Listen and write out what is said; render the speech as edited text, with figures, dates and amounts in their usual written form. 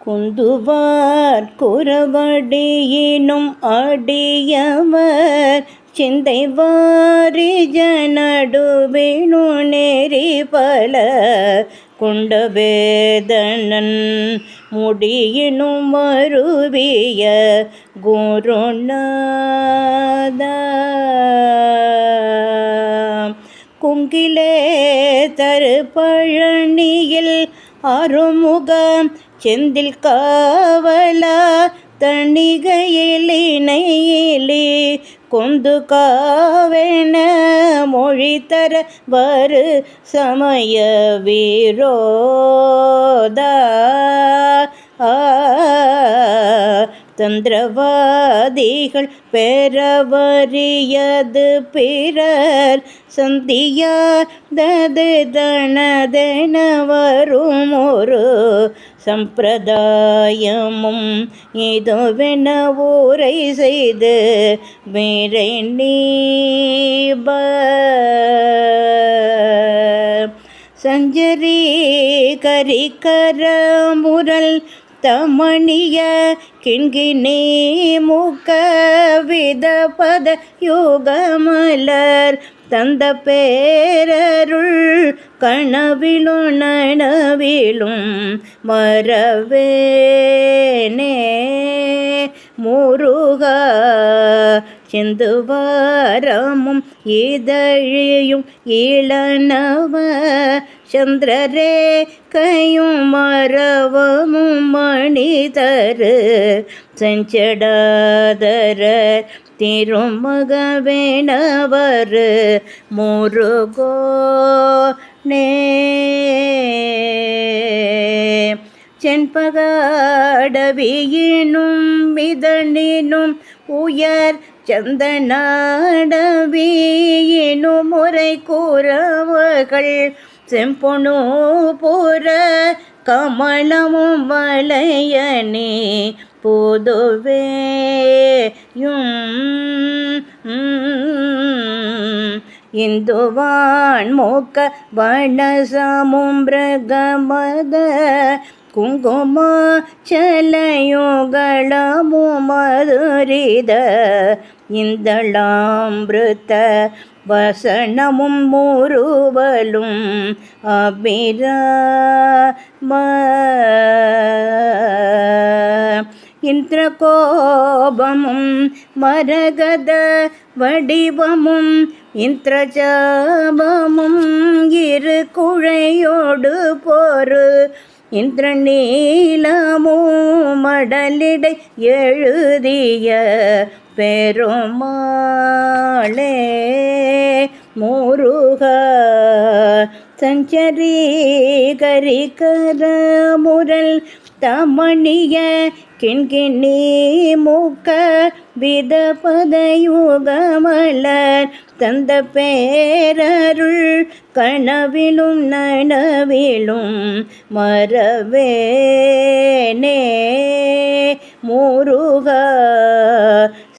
குந்துவார் குறவடியினும் அடியவர் சிந்தை வாரிஜ நடுவினு நெறி பல குண்டவேதனன் முடியினும் மருவிய குருநாதா. குங்கிலே தரு பழனியில் அருமுகம் செந்தில் காவலா தணிகையிலினையிலே கொந்து காவென மொழி தர வரு சமய விரோதா. தந்திரவாதிகள் பெறவறியது பிறர் சந்தியாதது தனதென வரும் ஒரு சம்பிரதாயமும் இதுவென ஊரை செய்து வேறை நீப சஞ்சரி கரிகர முரல் தமணிய கிண்கிணி முக வித பத யுகமலர் தந்த பேரருள் கனவிலும் நனவிலும் மறவேனே முருகா. சிந்துவாரமும் இதழியும் இளநவ சந்திரரே கையும் மரவமும் மணிதரு செஞ்சடாதர திருமகவேணவர் முருகோனே. செண்பகடவியினும் இதனினும் உயர் சந்தனாடவியினும் முறை கூறவர்கள் செம்பொனு புற கமலமும் வளையனே புதுவேயும் இந்துவான் மூக்க வனசமும் பிரகமத குங்கும சலயுகளமு மதுரித இந்தளாம்பிருத்த வசனமும் முறுவலும் அபிராம இந்திரகோபமும் மரகத வடிவமும் இந்திரஜாபமும் இரு குழையோடு போரு இந்திரநீலமும் மடலிடை எழுதிய பெருமாளே முருகா. சஞ்சரி கரிகர முரல் தமணிய கிண்கிணி முக வித பதயுகமலர் தந்த பேரருள் கனவிலும் நனவிலும் மறவேனே முருகா.